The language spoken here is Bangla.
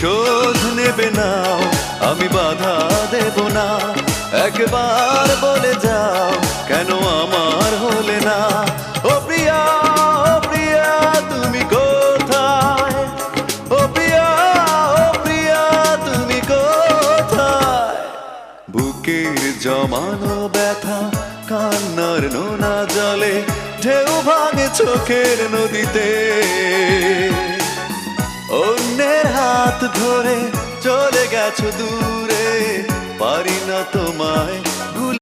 প্রতিশোধ নেবে না, আমি বাধা দেব না। একবার বলে যাও কেন আমার হলে না। ও প্রিয়া, ও প্রিয়া তুমি কোথায়? ও প্রিয়া, ও প্রিয়া তুমি কোথায়? বুকের জমানো ব্যথা কান্নার নোনা জলে ঢেউ ভাঙে চোখের নদীতে। অন্যের হাত ধরে চলে গেছো দূরে, পারি না তোমায়